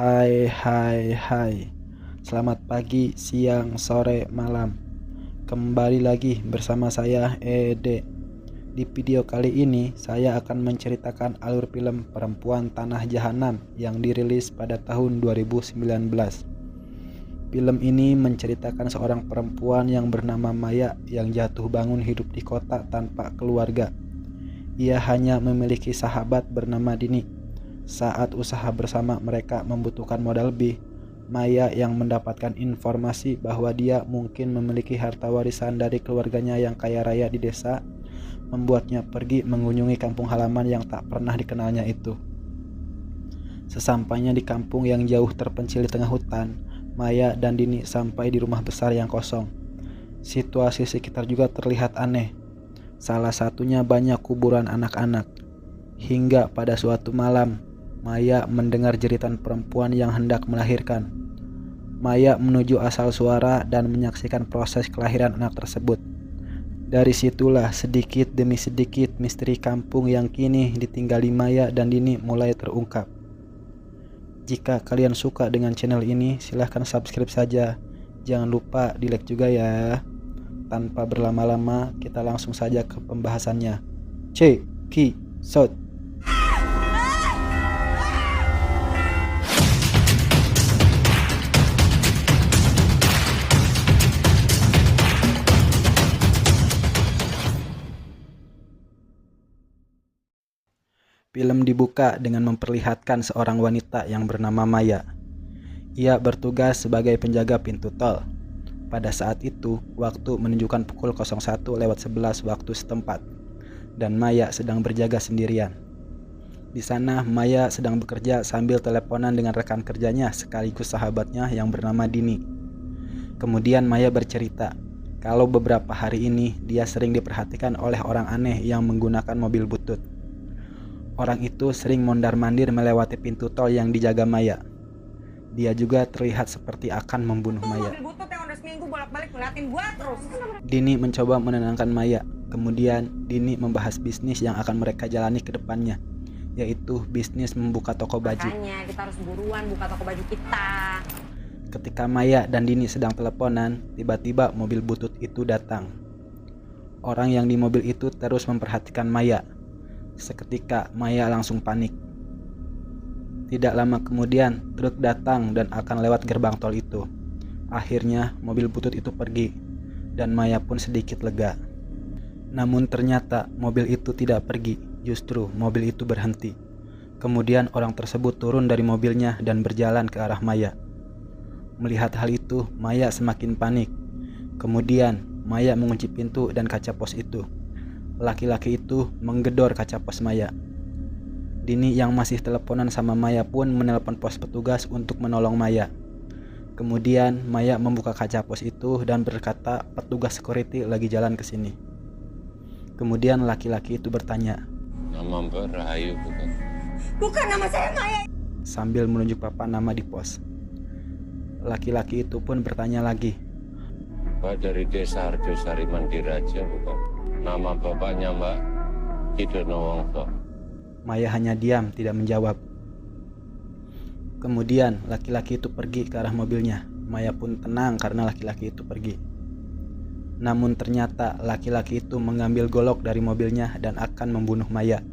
Hai. Selamat pagi, siang, sore, malam. Kembali lagi bersama saya Ede. Di video kali ini saya akan menceritakan alur film Perempuan Tanah Jahanam yang dirilis pada tahun 2019. Film ini menceritakan seorang perempuan yang bernama Maya yang jatuh bangun hidup di kota tanpa keluarga. Ia hanya memiliki sahabat bernama Dini. Saat usaha bersama mereka membutuhkan modal lebih, Maya yang mendapatkan informasi bahwa dia mungkin memiliki harta warisan dari keluarganya yang kaya raya di desa, membuatnya pergi mengunjungi kampung halaman yang tak pernah dikenalnya itu. Sesampainya di kampung yang jauh terpencil di tengah hutan, Maya dan Dini sampai di rumah besar yang kosong. Situasi sekitar juga terlihat aneh. Salah satunya banyak kuburan anak-anak. Hingga pada suatu malam, Maya mendengar jeritan perempuan yang hendak melahirkan. Maya menuju asal suara dan menyaksikan proses kelahiran anak tersebut. Dari situlah sedikit demi sedikit misteri kampung yang kini ditinggali Maya dan Dini mulai terungkap. Jika kalian suka dengan channel ini, silahkan subscribe saja. Jangan lupa di like juga ya. Tanpa berlama-lama, kita langsung saja ke pembahasannya. Check it out. Film dibuka dengan memperlihatkan seorang wanita yang bernama Maya. Ia bertugas sebagai penjaga pintu tol. Pada saat itu, waktu menunjukkan pukul 01:11 waktu setempat, dan Maya sedang berjaga sendirian. Di sana, Maya sedang bekerja sambil teleponan dengan rekan kerjanya sekaligus sahabatnya yang bernama Dini. Kemudian Maya bercerita kalau beberapa hari ini dia sering diperhatikan oleh orang aneh yang menggunakan mobil butut. Orang itu sering mondar-mandir melewati pintu tol yang dijaga Maya. Dia juga terlihat seperti akan membunuh Maya. Dini mencoba menenangkan Maya. Kemudian Dini membahas bisnis yang akan mereka jalani ke depannya, yaitu bisnis membuka toko baju. Makanya kita harus buruan buka toko baju kita. Ketika Maya dan Dini sedang teleponan, tiba-tiba mobil butut itu datang. Orang yang di mobil itu terus memperhatikan Maya. Seketika Maya langsung panik. Tidak lama kemudian truk datang dan akan lewat gerbang tol itu. Akhirnya mobil butut itu pergi dan Maya pun sedikit lega. Namun ternyata mobil itu tidak pergi, justru mobil itu berhenti. Kemudian orang tersebut turun dari mobilnya dan berjalan ke arah Maya. Melihat hal itu, Maya semakin panik. Kemudian Maya mengunci pintu dan kaca pos itu. Laki-laki itu menggedor kaca pos Maya. Dini yang masih teleponan sama Maya pun menelpon pos petugas untuk menolong Maya. Kemudian Maya membuka kaca pos itu dan berkata petugas security lagi jalan ke sini. Kemudian laki-laki itu bertanya, "Nama Mbak Rahayu bukan?" Bukan, nama saya Maya. Sambil menunjuk papan nama di pos. Laki-laki itu pun bertanya lagi, "Mbak dari desa Arjosari Mandiraja bukan? Nama bapaknya Mbak Kidono Wongso." Maya hanya diam, tidak menjawab. Kemudian laki-laki itu pergi ke arah mobilnya. Maya pun tenang karena laki-laki itu pergi. Namun ternyata laki-laki itu mengambil golok dari mobilnya dan akan membunuh Maya.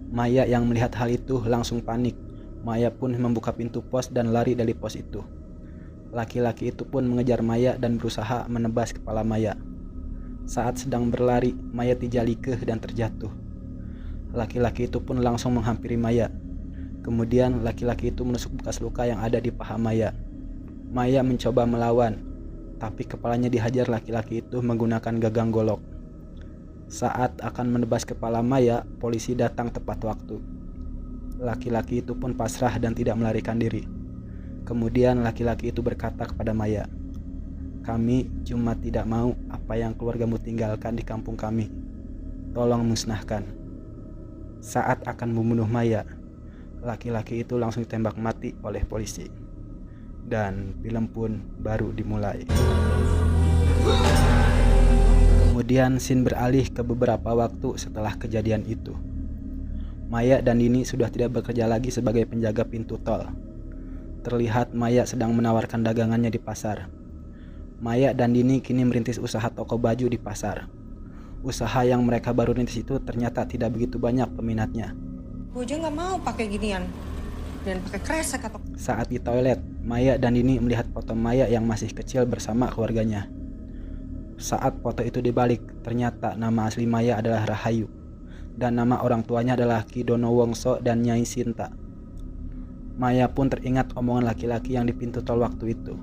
Maya yang melihat hal itu langsung panik. Maya pun membuka pintu pos dan lari dari pos itu. Laki-laki itu pun mengejar Maya dan berusaha menebas kepala Maya. Saat sedang berlari, Maya terjalikeh dan terjatuh. Laki-laki itu pun langsung menghampiri Maya. Kemudian laki-laki itu menusuk bekas luka yang ada di paha Maya. Maya mencoba melawan, tapi kepalanya dihajar laki-laki itu menggunakan gagang golok. Saat akan menebas kepala Maya, polisi datang tepat waktu. Laki-laki itu pun pasrah dan tidak melarikan diri. Kemudian laki-laki itu berkata kepada Maya, "Kami cuma tidak mau apa yang keluargamu tinggalkan di kampung kami. Tolong musnahkan." Saat akan membunuh Maya, laki-laki itu langsung ditembak mati oleh polisi. Dan film pun baru dimulai. Kemudian scene beralih ke beberapa waktu setelah kejadian itu. Maya dan Dini sudah tidak bekerja lagi sebagai penjaga pintu tol. terlihat Maya sedang menawarkan dagangannya di pasar. Maya dan Dini kini merintis usaha toko baju di pasar. Usaha yang mereka baru rintis itu ternyata tidak begitu banyak peminatnya. Gue aja nggak mau pakai ginian dan pakai kresek atau. Saat di toilet, Maya dan Dini melihat foto Maya yang masih kecil bersama keluarganya. Saat foto itu dibalik, ternyata nama asli Maya adalah Rahayu dan nama orang tuanya adalah Ki Dono Wongso dan Nyai Sinta. Maya pun teringat omongan laki-laki yang di pintu tol waktu itu.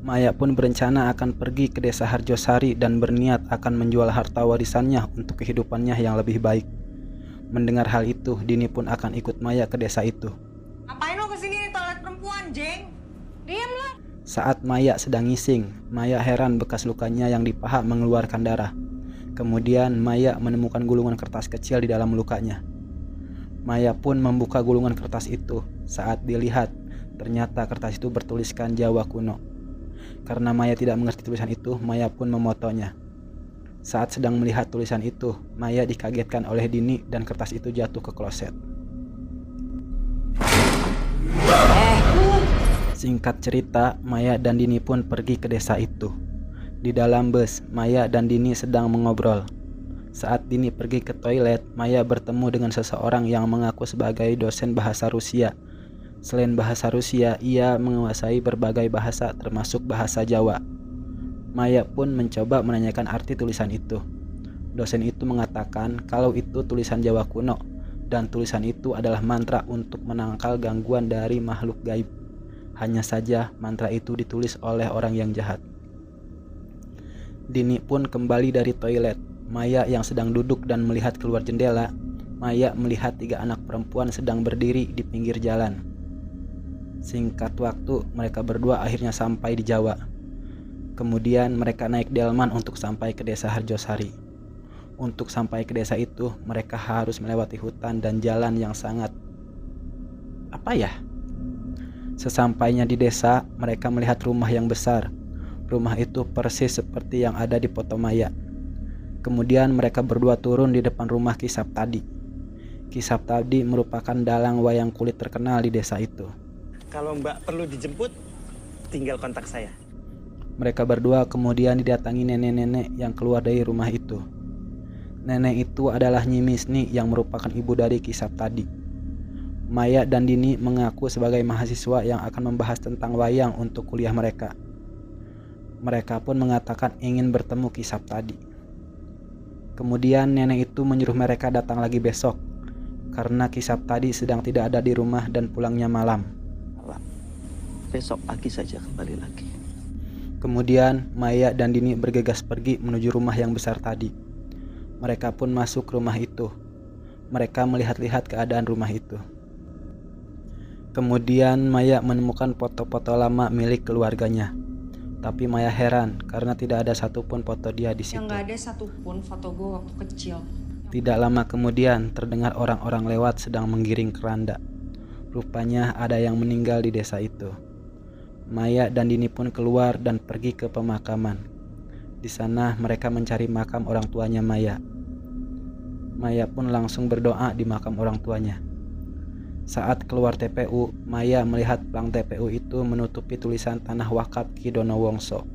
Maya pun berencana akan pergi ke desa Harjosari dan berniat akan menjual harta warisannya untuk kehidupannya yang lebih baik. Mendengar hal itu, Dini pun akan ikut Maya ke desa itu. Ngapain lo kesini nih toilet perempuan, Jeng? Diam lah. Saat Maya sedang ngising, Maya heran bekas lukanya yang di paha mengeluarkan darah. Kemudian Maya menemukan gulungan kertas kecil di dalam lukanya. Maya pun membuka gulungan kertas itu. Saat dilihat, ternyata kertas itu bertuliskan Jawa kuno. Karena Maya tidak mengerti tulisan itu, Maya pun memotonya. Saat sedang melihat tulisan itu, Maya dikagetkan oleh Dini dan kertas itu jatuh ke kloset. Singkat cerita, Maya dan Dini pun pergi ke desa itu. Di dalam bus, Maya dan Dini sedang mengobrol. Saat Dini pergi ke toilet, Maya bertemu dengan seseorang yang mengaku sebagai dosen bahasa Rusia. Selain bahasa Rusia, ia menguasai berbagai bahasa termasuk bahasa Jawa. Maya pun mencoba menanyakan arti tulisan itu. Dosen itu mengatakan kalau itu tulisan Jawa kuno dan tulisan itu adalah mantra untuk menangkal gangguan dari makhluk gaib. Hanya saja mantra itu ditulis oleh orang yang jahat. Dini pun kembali dari toilet. Maya yang sedang duduk dan melihat keluar jendela, Maya melihat 3 anak perempuan sedang berdiri di pinggir jalan. Singkat waktu, mereka berdua akhirnya sampai di Jawa. Kemudian mereka naik delman untuk sampai ke desa Harjosari. Untuk sampai ke desa itu, mereka harus melewati hutan dan jalan yang sangat... Sesampainya di desa, mereka melihat rumah yang besar. Rumah itu persis seperti yang ada di foto Maya. Kemudian mereka berdua turun di depan rumah Ki Saptadi. Ki Saptadi merupakan dalang wayang kulit terkenal di desa itu. Kalau Mbak perlu dijemput, tinggal kontak saya. Mereka berdua kemudian didatangi nenek-nenek yang keluar dari rumah itu. Nenek itu adalah Nyi Misni yang merupakan ibu dari Ki Saptadi. Maya dan Dini mengaku sebagai mahasiswa yang akan membahas tentang wayang untuk kuliah mereka. Mereka pun mengatakan ingin bertemu Ki Saptadi. Kemudian nenek itu menyuruh mereka datang lagi besok, karena Ki Saptadi sedang tidak ada di rumah dan pulangnya malam. Besok pagi saja kembali lagi. Kemudian Maya dan Dini bergegas pergi menuju rumah yang besar tadi. Mereka pun masuk rumah itu. Mereka melihat-lihat keadaan rumah itu. Kemudian Maya menemukan foto-foto lama milik keluarganya. Tapi Maya heran karena tidak ada satupun foto dia di situ. Yang nggak ada satupun foto gue waktu kecil. Tidak lama kemudian terdengar orang-orang lewat sedang menggiring keranda. Rupanya ada yang meninggal di desa itu. Maya dan Dini pun keluar dan pergi ke pemakaman. Di sana mereka mencari makam orang tuanya Maya. Maya pun langsung berdoa di makam orang tuanya. Saat keluar TPU, Maya melihat plang TPU itu menutupi tulisan tanah wakaf Ki Dono Wongso.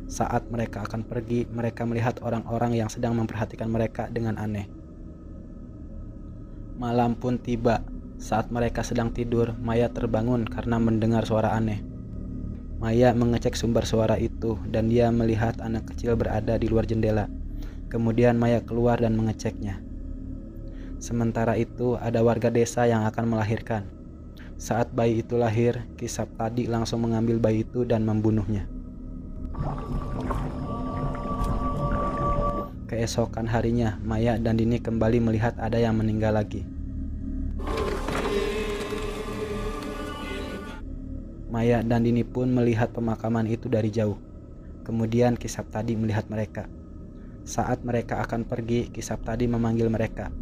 Saat mereka akan pergi, mereka melihat orang-orang yang sedang memperhatikan mereka dengan aneh. Malam pun tiba. Saat mereka sedang tidur, Maya terbangun karena mendengar suara aneh. Maya mengecek sumber suara itu dan dia melihat anak kecil berada di luar jendela. Kemudian Maya keluar dan mengeceknya. Sementara itu ada warga desa yang akan melahirkan. Saat bayi itu lahir, Ki Saptadi langsung mengambil bayi itu dan membunuhnya. Keesokan harinya, Maya dan Dini kembali melihat ada yang meninggal lagi. Maya dan Dini pun melihat pemakaman itu dari jauh. Kemudian Ki Saptadi melihat mereka. Saat mereka akan pergi, Ki Saptadi memanggil mereka.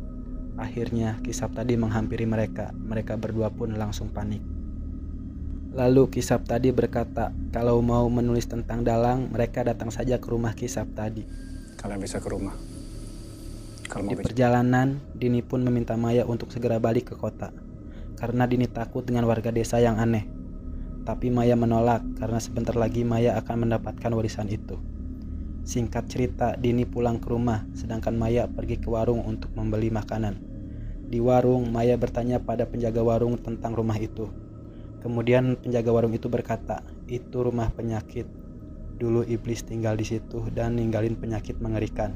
Akhirnya Ki Saptadi menghampiri mereka. Mereka berdua pun langsung panik. Lalu Ki Saptadi berkata, kalau mau menulis tentang dalang, mereka datang saja ke rumah Ki Saptadi. Kalian bisa ke rumah. Kalau mau Di perjalanan, Dini pun meminta Maya untuk segera balik ke kota. Karena Dini takut dengan warga desa yang aneh. Tapi Maya menolak karena sebentar lagi Maya akan mendapatkan warisan itu. Singkat cerita, Dini pulang ke rumah, sedangkan Maya pergi ke warung untuk membeli makanan. Di warung, Maya bertanya pada penjaga warung tentang rumah itu. Kemudian penjaga warung itu berkata, itu rumah penyakit. Dulu iblis tinggal di situ dan ninggalin penyakit mengerikan.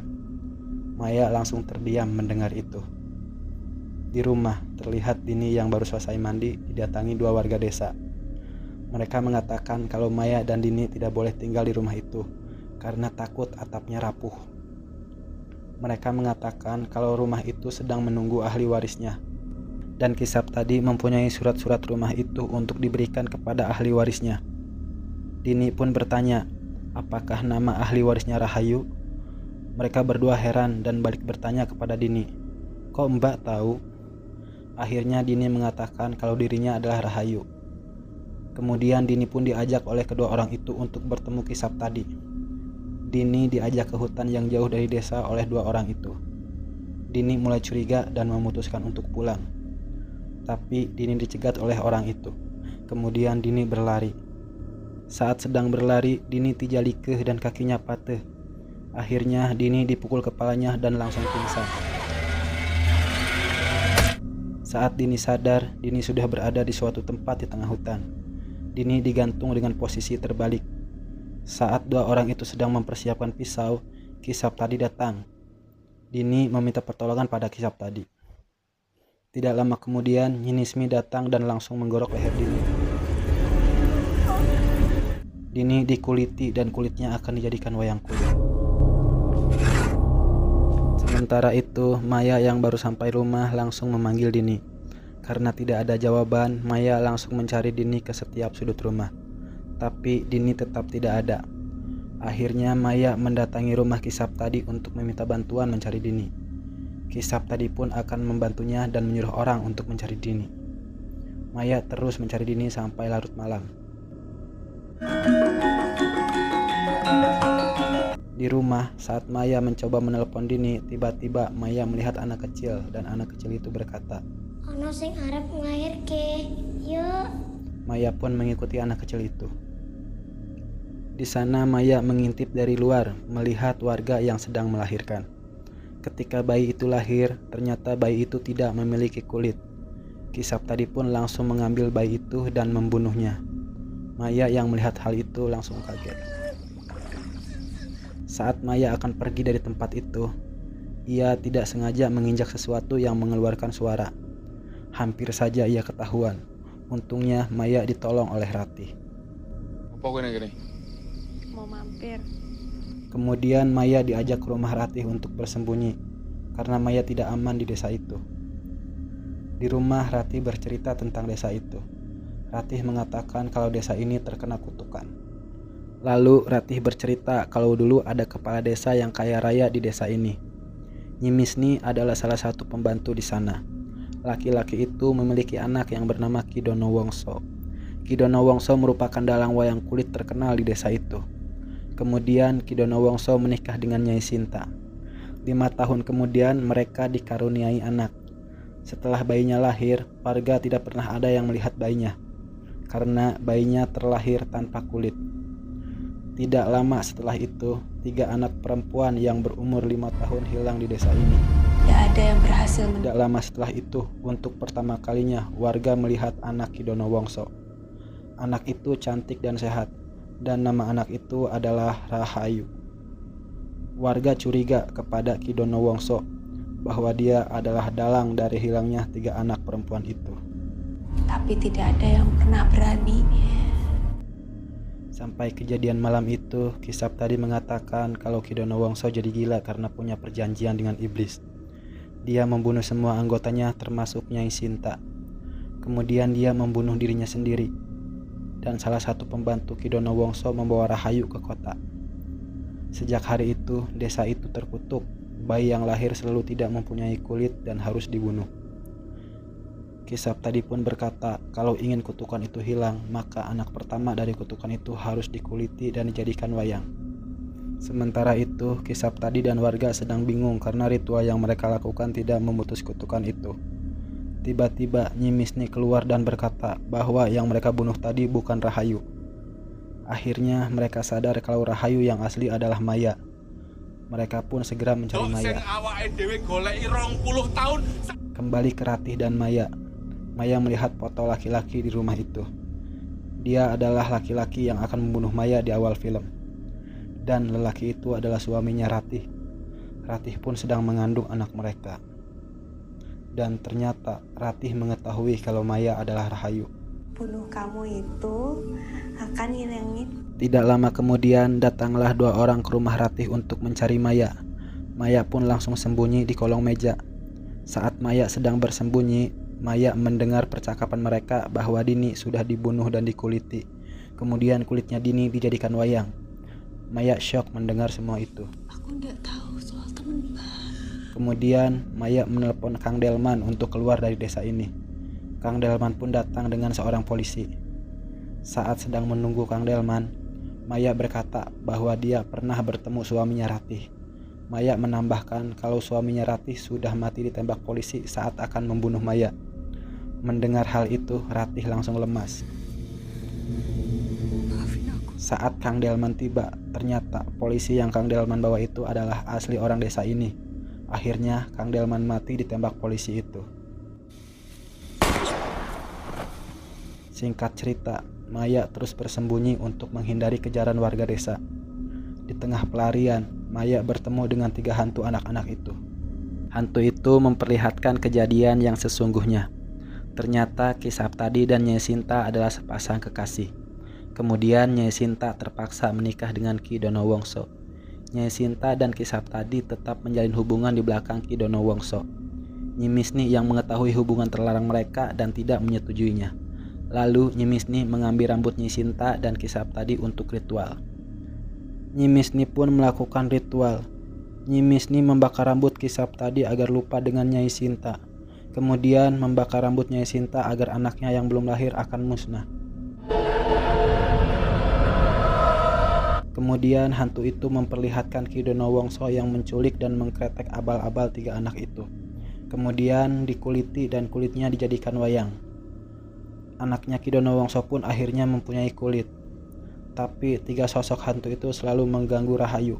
Maya langsung terdiam mendengar itu. Di rumah, terlihat Dini yang baru selesai mandi didatangi 2 warga desa. Mereka mengatakan kalau Maya dan Dini tidak boleh tinggal di rumah itu karena takut atapnya rapuh. Mereka mengatakan kalau rumah itu sedang menunggu ahli warisnya. Dan Kisap tadi mempunyai surat-surat rumah itu untuk diberikan kepada ahli warisnya. Dini pun bertanya, apakah nama ahli warisnya Rahayu? Mereka berdua heran dan balik bertanya kepada Dini, kok Mbak tahu? Akhirnya Dini mengatakan kalau dirinya adalah Rahayu. Kemudian Dini pun diajak oleh kedua orang itu untuk bertemu Kisap tadi. Dini diajak ke hutan yang jauh dari desa oleh 2 orang itu. Dini mulai curiga dan memutuskan untuk pulang. Tapi Dini dicegat oleh orang itu. Kemudian Dini berlari. Saat sedang berlari, Dini tijalikeh dan kakinya patah. Akhirnya Dini dipukul kepalanya dan langsung pingsan. Saat Dini sadar, Dini sudah berada di suatu tempat di tengah hutan. Dini digantung dengan posisi terbalik. Saat 2 orang itu sedang mempersiapkan pisau, Kisap tadi datang. Dini meminta pertolongan pada Kisap tadi. Tidak lama kemudian, Nyinismi datang dan langsung menggorok leher Dini. Dini dikuliti dan kulitnya akan dijadikan wayang kulit. Sementara itu, Maya yang baru sampai rumah langsung memanggil Dini. Karena tidak ada jawaban, Maya langsung mencari Dini ke setiap sudut rumah. Tapi Dini tetap tidak ada. Akhirnya Maya mendatangi rumah Kisap tadi untuk meminta bantuan mencari Dini. Kisap tadi pun akan membantunya dan menyuruh orang untuk mencari Dini. Maya terus mencari Dini sampai larut malam. Di rumah, saat Maya mencoba menelepon Dini, tiba-tiba Maya melihat anak kecil dan anak kecil itu berkata, Ono sing arep nglairke. Yuk. Maya pun mengikuti anak kecil itu. Di sana Maya mengintip dari luar, melihat warga yang sedang melahirkan. Ketika bayi itu lahir, ternyata bayi itu tidak memiliki kulit. Kisap tadi pun langsung mengambil bayi itu dan membunuhnya. Maya yang melihat hal itu langsung kaget. Saat Maya akan pergi dari tempat itu, ia tidak sengaja menginjak sesuatu yang mengeluarkan suara. Hampir saja ia ketahuan. Untungnya Maya ditolong oleh Ratih. Apa gini? Mau mampir. Kemudian Maya diajak ke rumah Ratih untuk bersembunyi karena Maya tidak aman di desa itu. Di rumah Ratih bercerita tentang desa itu. Ratih mengatakan kalau desa ini terkena kutukan. Lalu Ratih bercerita kalau dulu ada kepala desa yang kaya raya di desa ini. Nyimisni adalah salah satu pembantu di sana. Laki-laki itu memiliki anak yang bernama Kidono Wongso. Kidono Wongso merupakan dalang wayang kulit terkenal di desa itu. Kemudian Kidono Wongso menikah dengan Nyai Sinta. 5 tahun kemudian mereka dikaruniai anak. Setelah bayinya lahir, warga tidak pernah ada yang melihat bayinya karena bayinya terlahir tanpa kulit. Tidak lama setelah itu, 3 anak perempuan yang berumur 5 tahun hilang di desa ini. Tidak ada yang berhasil. Tidak lama setelah itu, untuk pertama kalinya warga melihat anak Kidono Wongso. Anak itu cantik dan sehat, dan nama anak itu adalah Rahayu. Warga curiga kepada Kidono Wongso bahwa dia adalah dalang dari hilangnya 3 anak perempuan itu. Tapi tidak ada yang pernah berani. Sampai kejadian malam itu, Kisap tadi mengatakan kalau Kidono Wongso jadi gila karena punya perjanjian dengan iblis. Dia membunuh semua anggotanya termasuk Nyai Sinta. Kemudian dia membunuh dirinya sendiri. Dan salah satu pembantu Kidono Wongso membawa Rahayu ke kota. Sejak hari itu, desa itu terkutuk. Bayi yang lahir selalu tidak mempunyai kulit dan harus dibunuh. Kisap tadi pun berkata kalau ingin kutukan itu hilang, maka anak pertama dari kutukan itu harus dikuliti dan dijadikan wayang. Sementara itu, Kisap tadi dan warga sedang bingung karena ritual yang mereka lakukan tidak memutus kutukan itu. tiba-tiba Nyi Misni keluar dan berkata bahwa yang mereka bunuh tadi bukan Rahayu. Akhirnya mereka sadar kalau Rahayu yang asli adalah Maya. Mereka pun segera mencari Maya. Kembali ke Ratih dan Maya. Maya melihat foto laki-laki di rumah itu. Dia adalah laki-laki yang akan membunuh Maya di awal film. Dan lelaki itu adalah suaminya Ratih. Ratih pun sedang mengandung anak mereka. Dan ternyata Ratih mengetahui kalau Maya adalah Rahayu. Bunuh kamu itu akan ngilangin. Tidak lama kemudian datanglah 2 orang ke rumah Ratih untuk mencari Maya. Maya pun langsung sembunyi di kolong meja. Saat Maya sedang bersembunyi, Maya mendengar percakapan mereka bahwa Dini sudah dibunuh dan dikuliti. Kemudian kulitnya Dini dijadikan wayang. Maya syok mendengar semua itu. Aku nggak tahu soal temen Kemudian Maya menelpon Kang Delman untuk keluar dari desa ini. Kang Delman pun datang dengan seorang polisi. Saat sedang menunggu Kang Delman, Maya berkata bahwa dia pernah bertemu suaminya Ratih. Maya menambahkan kalau suaminya Ratih sudah mati ditembak polisi saat akan membunuh Maya. Mendengar hal itu, Ratih langsung lemas. Saat Kang Delman tiba, ternyata polisi yang Kang Delman bawa itu adalah asli orang desa ini. Akhirnya Kang Delman mati ditembak polisi itu. Singkat cerita, Maya terus bersembunyi untuk menghindari kejaran warga desa. Di tengah pelarian, Maya bertemu dengan 3 hantu anak-anak itu. Hantu itu memperlihatkan kejadian yang sesungguhnya. Ternyata Ki Saptadi dan Nyai Sinta adalah sepasang kekasih. Kemudian Nyai Sinta terpaksa menikah dengan Ki Donowongso. Nyai Sinta dan Ki Saptadi tetap menjalin hubungan di belakang Ki Donowongso. Nyi Misni yang mengetahui hubungan terlarang mereka dan tidak menyetujuinya. Lalu Nyi Misni mengambil rambut Nyi Sinta dan Ki Saptadi untuk ritual. Nyi Misni pun melakukan ritual. Nyi Misni membakar rambut Ki Saptadi agar lupa dengan Nyai Sinta. Kemudian membakar rambut Nyai Sinta agar anaknya yang belum lahir akan musnah. Kemudian hantu itu memperlihatkan Ki Donowongso yang menculik dan mengkretek abal-abal 3 anak itu. Kemudian dikuliti dan kulitnya dijadikan wayang. Anaknya Ki Donowongso pun akhirnya mempunyai kulit. Tapi 3 sosok hantu itu selalu mengganggu Rahayu.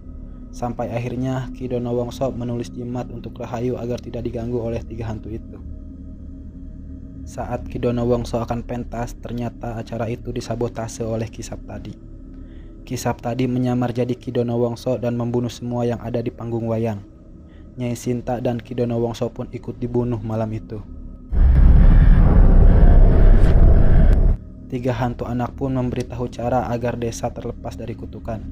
Sampai akhirnya Ki Donowongso menulis jimat untuk Rahayu agar tidak diganggu oleh 3 hantu itu. Saat Ki Donowongso akan pentas, ternyata acara itu disabotase oleh Ki Saptadi. Ki Saptadi menyamar jadi Ki Donowongso dan membunuh semua yang ada di panggung wayang. Nyai Sinta dan Ki Donowongso pun ikut dibunuh malam itu. 3 hantu anak pun memberitahu cara agar desa terlepas dari kutukan,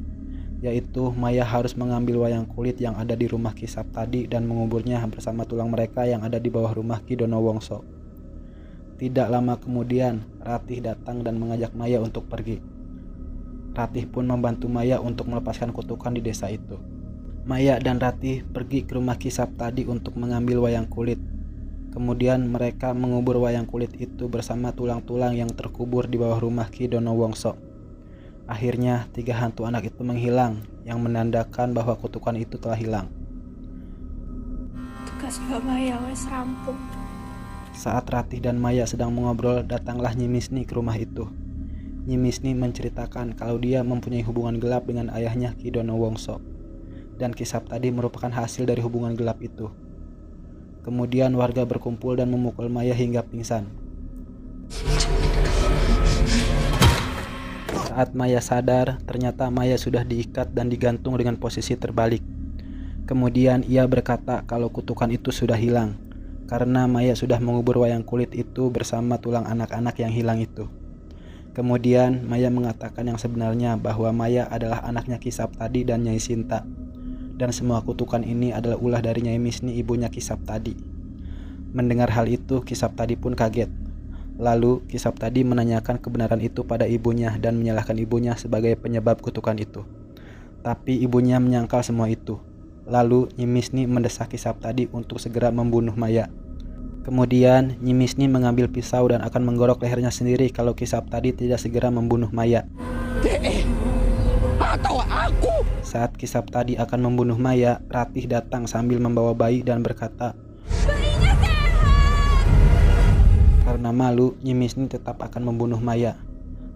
yaitu Maya harus mengambil wayang kulit yang ada di rumah Ki Saptadi dan menguburnya bersama tulang mereka yang ada di bawah rumah Ki Donowongso. Tidak lama kemudian, Ratih datang dan mengajak Maya untuk pergi. Ratih pun membantu Maya untuk melepaskan kutukan di desa itu. Maya dan Ratih pergi ke rumah Ki Saptadi untuk mengambil wayang kulit. Kemudian mereka mengubur wayang kulit itu bersama tulang-tulang yang terkubur di bawah rumah Ki Donowongso. Akhirnya 3 hantu anak itu menghilang, yang menandakan bahwa kutukan itu telah hilang. Tugas Mbak Maya wes rampung. Saat Ratih dan Maya sedang mengobrol, datanglah Nyi Misni ke rumah itu. Nyi Misni menceritakan kalau dia mempunyai hubungan gelap dengan ayahnya Ki Donowongso, dan Ki Saptadi merupakan hasil dari hubungan gelap itu. Kemudian warga berkumpul dan memukul Maya hingga pingsan. Saat Maya sadar, ternyata Maya sudah diikat dan digantung dengan posisi terbalik. Kemudian ia berkata kalau kutukan itu sudah hilang, karena Maya sudah mengubur wayang kulit itu bersama tulang anak-anak yang hilang itu. Kemudian Maya mengatakan yang sebenarnya bahwa Maya adalah anaknya Ki Saptadi dan Nyai Sinta. Dan semua kutukan ini adalah ulah dari Nyai Misni, ibunya Ki Saptadi. Mendengar hal itu, Ki Saptadi pun kaget. Lalu Ki Saptadi menanyakan kebenaran itu pada ibunya dan menyalahkan ibunya sebagai penyebab kutukan itu. Tapi ibunya menyangkal semua itu. Lalu Nyi Misni mendesak Ki Saptadi untuk segera membunuh Maya. Kemudian Nyi Misni mengambil pisau dan akan menggorok lehernya sendiri kalau Ki Saptadi tidak segera membunuh Maya. Atau aku? Saat Ki Saptadi akan membunuh Maya, Ratih datang sambil membawa bayi dan berkata, Bayinya sehat! Karena malu, Nyimisni tetap akan membunuh Maya.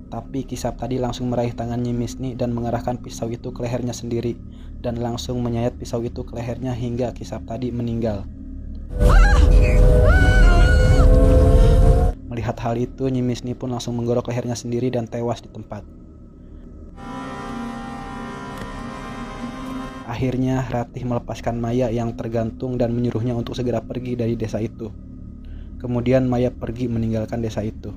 Tapi Kisap tadi langsung meraih tangan Nyimisni dan mengarahkan pisau itu ke lehernya sendiri, dan langsung menyayat pisau itu ke lehernya hingga Kisap tadi meninggal. Melihat hal itu, Nyimisni pun langsung menggorok lehernya sendiri dan tewas di tempat. Akhirnya Ratih melepaskan Maya yang tergantung dan menyuruhnya untuk segera pergi dari desa itu. Kemudian Maya pergi meninggalkan desa itu.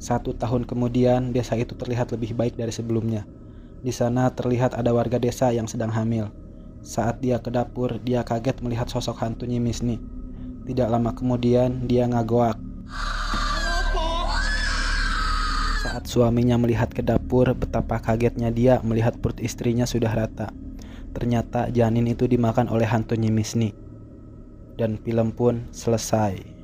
1 tahun kemudian, desa itu terlihat lebih baik dari sebelumnya. Di sana terlihat ada warga desa yang sedang hamil. Saat dia ke dapur, dia kaget melihat sosok hantu Nyimisni. Tidak lama kemudian, dia ngagoak. Saat suaminya melihat ke dapur, betapa kagetnya dia melihat perut istrinya sudah rata. Ternyata janin itu dimakan oleh hantu Nyimisni. Dan film pun selesai.